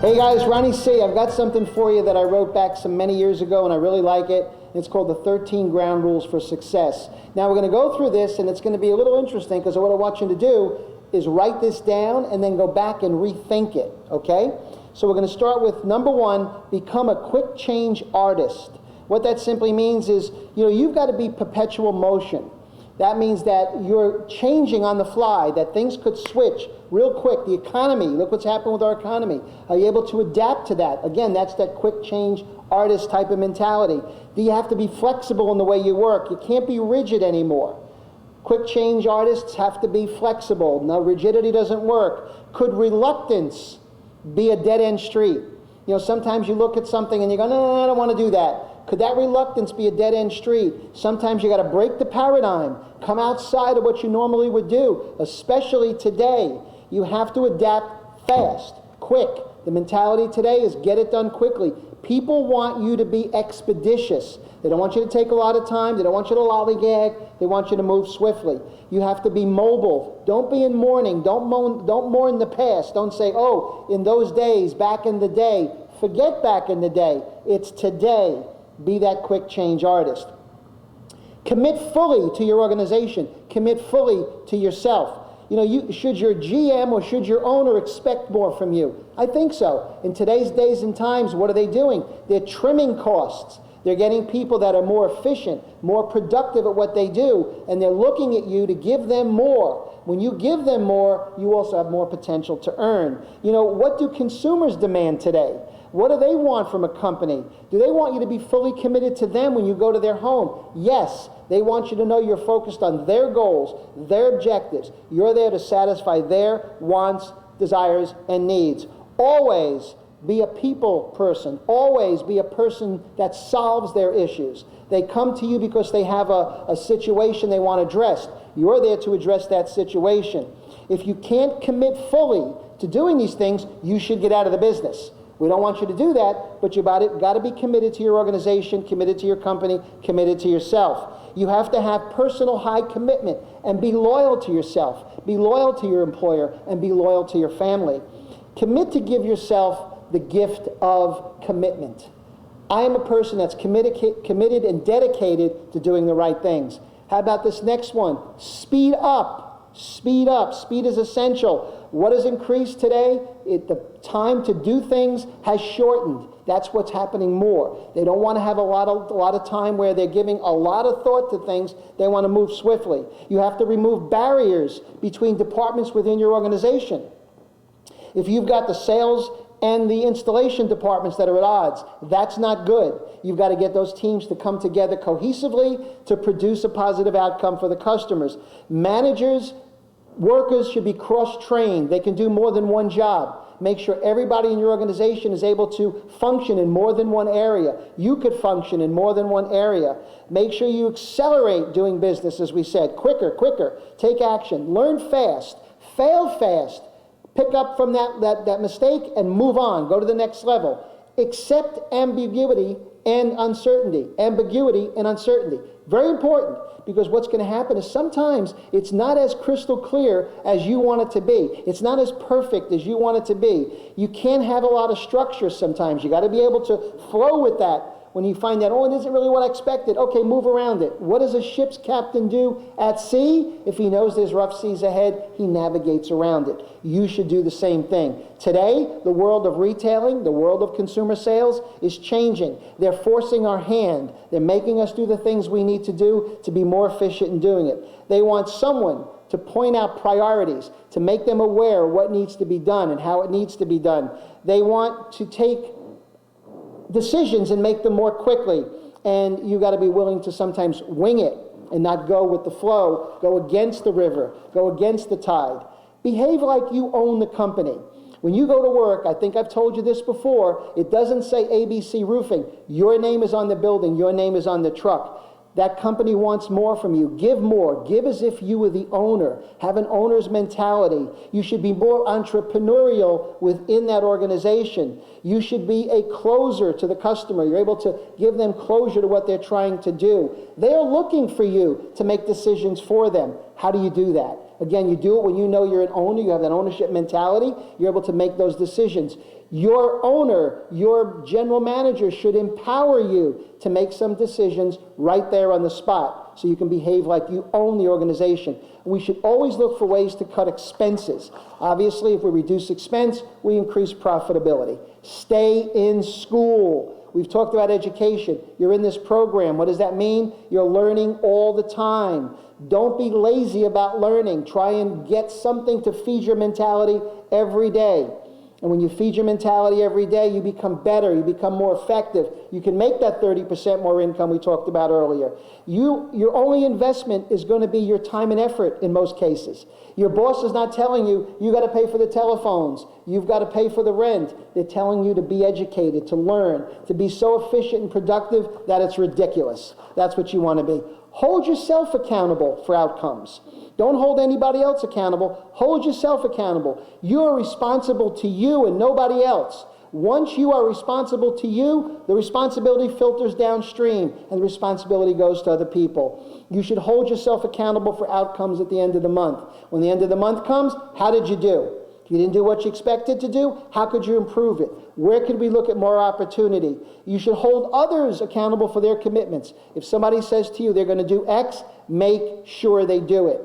Hey guys, Ronnie C. I've got something for you that I wrote back many years ago, and I really like it. It's called the 13 Ground Rules for Success. Now we're going to go through this, and it's going to be a little interesting because what I want you to do is write this down and then go back and rethink it, okay? So we're going to start with number 1, become a quick change artist. What that simply means is, you've got to be perpetual motion. That means that you're changing on the fly, that things could switch real quick. The economy, look what's happened with our economy. Are you able to adapt to that? Again, that's that quick change artist type of mentality. Do you have to be flexible in the way you work? You can't be rigid anymore. Quick change artists have to be flexible. No, rigidity doesn't work. Could reluctance be a dead-end street? Sometimes you look at something and you go, no, I don't want to do that. Could that reluctance be a dead-end street? Sometimes you got to break the paradigm, come outside of what you normally would do, especially today. You have to adapt fast, quick. The mentality today is get it done quickly. People want you to be expeditious. They don't want you to take a lot of time. They don't want you to lollygag. They want you to move swiftly. You have to be mobile. Don't be in mourning. Don't mourn the past. Don't say, oh, in those days, back in the day. Forget back in the day. It's today. Be that quick change artist. Commit fully to your organization. Commit fully to yourself. Should your GM or should your owner expect more from you? I think so. In today's days and times, what are they doing? They're trimming costs. They're getting people that are more efficient, more productive at what they do, and they're looking at you to give them more. When you give them more, you also have more potential to earn. What do consumers demand today? What do they want from a company? Do they want you to be fully committed to them when you go to their home? Yes. They want you to know you're focused on their goals, their objectives. You're there to satisfy their wants, desires, and needs. Always be a people person. Always be a person that solves their issues. They come to you because they have a situation they want addressed. You're there to address that situation. If you can't commit fully to doing these things, you should get out of the business. We don't want you to do that, but you've got to be committed to your organization, committed to your company, committed to yourself. You have to have personal high commitment and be loyal to yourself. Be loyal to your employer and be loyal to your family. Commit to give yourself the gift of commitment. I am a person that's committed and dedicated to doing the right things. How about this next one? Speed up. Speed up. Speed is essential. What has increased today? The time to do things has shortened. That's what's happening more. They don't want to have a lot of time where they're giving a lot of thought to things. They want to move swiftly. You have to remove barriers between departments within your organization. If you've got the sales and the installation departments that are at odds, that's not good. You've got to get those teams to come together cohesively to produce a positive outcome for the customers. Workers should be cross-trained. They can do more than one job. Make sure everybody in your organization is able to function in more than one area. You could function in more than one area. Make sure you accelerate doing business, as we said. Quicker. Take action. Learn fast. Fail fast. Pick up from that mistake and move on. Go to the next level. Accept ambiguity and uncertainty. Ambiguity and uncertainty. Very important, because what's going to happen is sometimes it's not as crystal clear as you want it to be. It's not as perfect as you want it to be. You can't have a lot of structure sometimes. You got to be able to flow with that. When you find that, oh, it isn't really what I expected, okay, move around it. What does a ship's captain do at sea? If he knows there's rough seas ahead, he navigates around it. You should do the same thing. Today, the world of retailing, the world of consumer sales is changing. They're forcing our hand. They're making us do the things we need to do to be more efficient in doing it. They want someone to point out priorities, to make them aware of what needs to be done and how it needs to be done. They want to take decisions and make them more quickly, and you got to be willing to sometimes wing it and not go with the flow, go against the river, go against the tide. Behave like you own the company. When you go to work, I think I've told you this before, it doesn't say ABC Roofing. Your name is on the building, your name is on the truck. That company wants more from you. Give more. Give as if you were the owner. Have an owner's mentality. You should be more entrepreneurial within that organization. You should be a closer to the customer. You're able to give them closure to what they're trying to do. They're looking for you to make decisions for them. How do you do that? Again, you do it when you know you're an owner, you have that ownership mentality, you're able to make those decisions. Your owner, your general manager should empower you to make some decisions right there on the spot so you can behave like you own the organization. We should always look for ways to cut expenses. Obviously, if we reduce expense, we increase profitability. Stay in school. We've talked about education. You're in this program. What does that mean? You're learning all the time. Don't be lazy about learning. Try and get something to feed your mentality every day. And when you feed your mentality every day, you become better, you become more effective. You can make that 30% more income we talked about earlier. Your only investment is going to be your time and effort in most cases. Your boss is not telling you, you got to pay for the telephones, you've got to pay for the rent. They're telling you to be educated, to learn, to be so efficient and productive that it's ridiculous. That's what you want to be. Hold yourself accountable for outcomes. Don't hold anybody else accountable. Hold yourself accountable. You are responsible to you and nobody else. Once you are responsible to you, the responsibility filters downstream and the responsibility goes to other people. You should hold yourself accountable for outcomes at the end of the month. When the end of the month comes, how did you do? If you didn't do what you expected to do, how could you improve it? Where could we look at more opportunity? You should hold others accountable for their commitments. If somebody says to you they're going to do X, make sure they do it.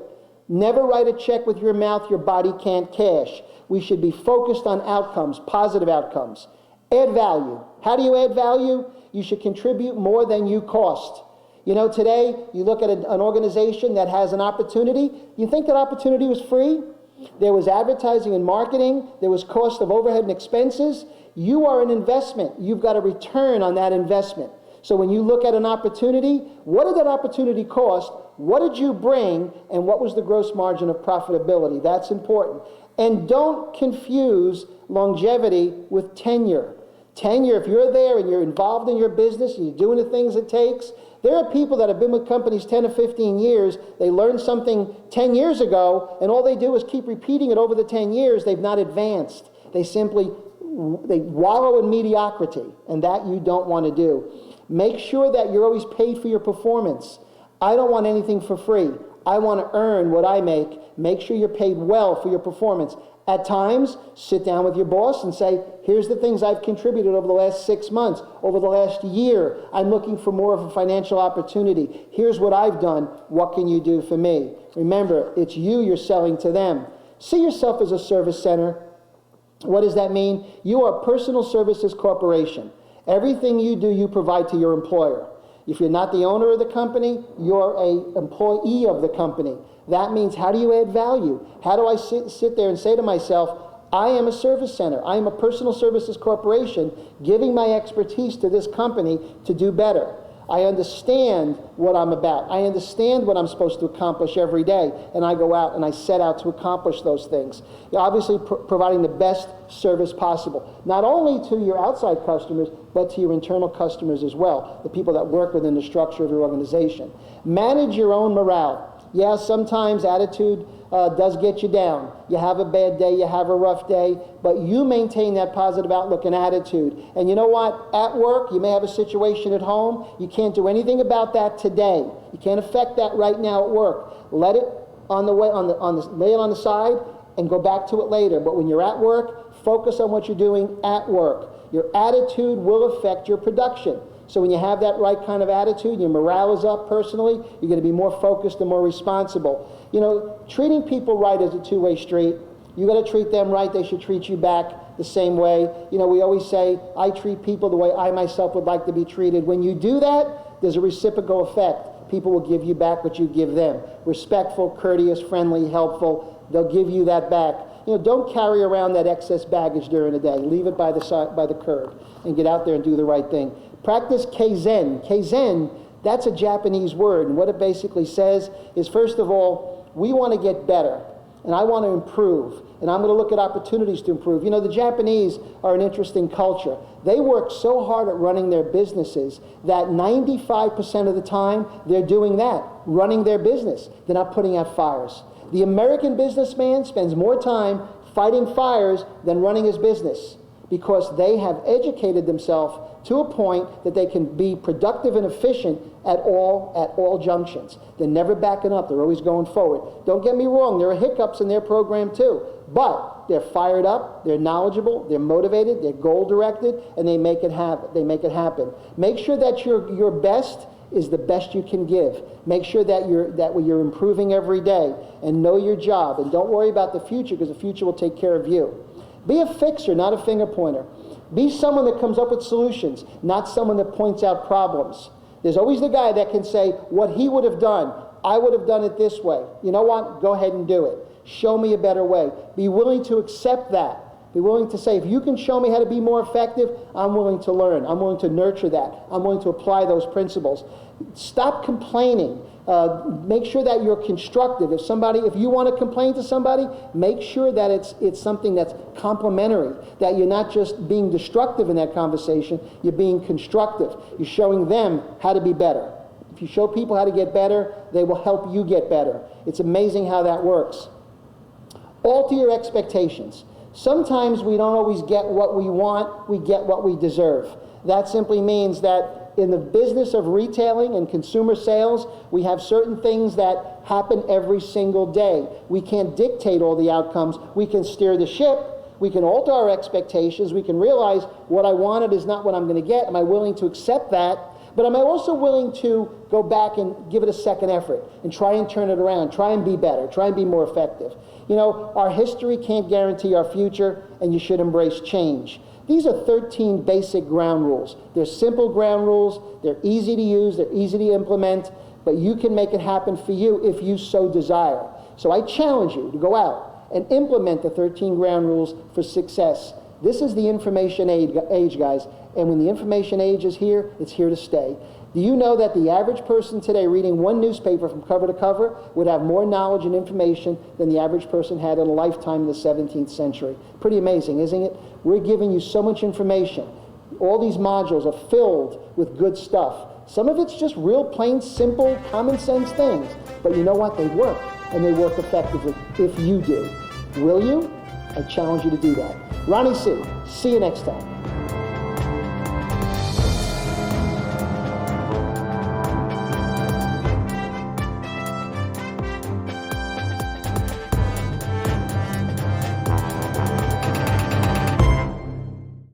Never write a check with your mouth your body can't cash. We should be focused on outcomes, positive outcomes. Add value. How do you add value? You should contribute more than you cost. You know, today, you look at an organization that has an opportunity. You think that opportunity was free? There was advertising and marketing. There was cost of overhead and expenses. You are an investment. You've got a return on that investment. So when you look at an opportunity, what did that opportunity cost? What did you bring? And what was the gross margin of profitability? That's important. And don't confuse longevity with tenure. Tenure, if you're there and you're involved in your business, and you're doing the things it takes, there are people that have been with companies 10 or 15 years, they learned something 10 years ago, and all they do is keep repeating it over the 10 years. They've not advanced. They wallow in mediocrity, and that you don't want to do. Make sure that you're always paid for your performance. I don't want anything for free. I want to earn what I make. Make sure you're paid well for your performance. At times, sit down with your boss and say, here's the things I've contributed over the last 6 months, over the last year. I'm looking for more of a financial opportunity. Here's what I've done. What can you do for me? Remember, it's you're selling to them. See yourself as a service center. What does that mean? You are a personal services corporation. Everything you do, you provide to your employer. If you're not the owner of the company, you're an employee of the company. That means, how do you add value? How do I sit there and say to myself, I am a service center. I am a personal services corporation giving my expertise to this company to do better. I understand what I'm about. I understand what I'm supposed to accomplish every day, and I go out and I set out to accomplish those things. You're obviously providing the best service possible, not only to your outside customers, but to your internal customers as well, the people that work within the structure of your organization. Manage your own morale. Yeah, sometimes attitude does get you down. You have a bad day, you have a rough day, but you maintain that positive outlook and attitude. And you know what? At work, you may have a situation at home. You can't do anything about that today. You can't affect that right now at work. Let it lay it on the side and go back to it later. But when you're at work, focus on what you're doing at work. Your attitude will affect your production. So when you have that right kind of attitude, your morale is up personally, you're going to be more focused and more responsible. You know, treating people right is a two-way street. You got to treat them right, they should treat you back the same way. You know, we always say, I treat people the way I myself would like to be treated. When you do that, there's a reciprocal effect. People will give you back what you give them. Respectful, courteous, friendly, helpful, they'll give you that back. You know, don't carry around that excess baggage during the day. Leave it by the curb and get out there and do the right thing. Practice KZen. KZen, that's a Japanese word, and what it basically says is, first of all, we want to get better, and I want to improve, and I'm going to look at opportunities to improve. You know, the Japanese are an interesting culture. They work so hard at running their businesses that 95% of the time they're doing that, running their business. They're not putting out fires. The American businessman spends more time fighting fires than running his business. because they have educated themselves to a point that they can be productive and efficient at all junctions. They're never backing up. They're always going forward. Don't get me wrong. There are hiccups in their program too. But they're fired up, they're knowledgeable, they're motivated, they're goal-directed, and they make it happen. Make sure that your best is the best you can give. Make sure that you're improving every day, and know your job, and don't worry about the future, because the future will take care of you. Be a fixer, not a finger pointer. Be someone that comes up with solutions, not someone that points out problems. There's always the guy that can say what he would have done. I would have done it this way. You know what? Go ahead and do it. Show me a better way. Be willing to accept that. Be willing to say, if you can show me how to be more effective, I'm willing to learn. I'm willing to nurture that. I'm willing to apply those principles. Stop complaining. Make sure that you're constructive. If you want to complain to somebody, make sure that it's something that's complimentary, that you're not just being destructive in that conversation, you're being constructive. You're showing them how to be better. If you show people how to get better, they will help you get better. It's amazing how that works. Alter your expectations. Sometimes we don't always get what we want, we get what we deserve. That simply means that in the business of retailing and consumer sales, we have certain things that happen every single day. We can't dictate all the outcomes. We can steer the ship. We can alter our expectations. We can realize what I wanted is not what I'm going to get. Am I willing to accept that? But am I also willing to go back and give it a second effort and try and turn it around, try and be better, try and be more effective? You know, our history can't guarantee our future, and you should embrace change. These are 13 basic ground rules. They're simple ground rules. They're easy to use. They're easy to implement. But you can make it happen for you if you so desire. So I challenge you to go out and implement the 13 ground rules for success. This is the information age, guys. And when the information age is here, it's here to stay. Do you know that the average person today reading one newspaper from cover to cover would have more knowledge and information than the average person had in a lifetime in the 17th century? Pretty amazing, isn't it? We're giving you so much information. All these modules are filled with good stuff. Some of it's just real plain, simple, common sense things. But you know what? They work, and they work effectively if you do. Will you? I challenge you to do that. Ronnie C. See you next time.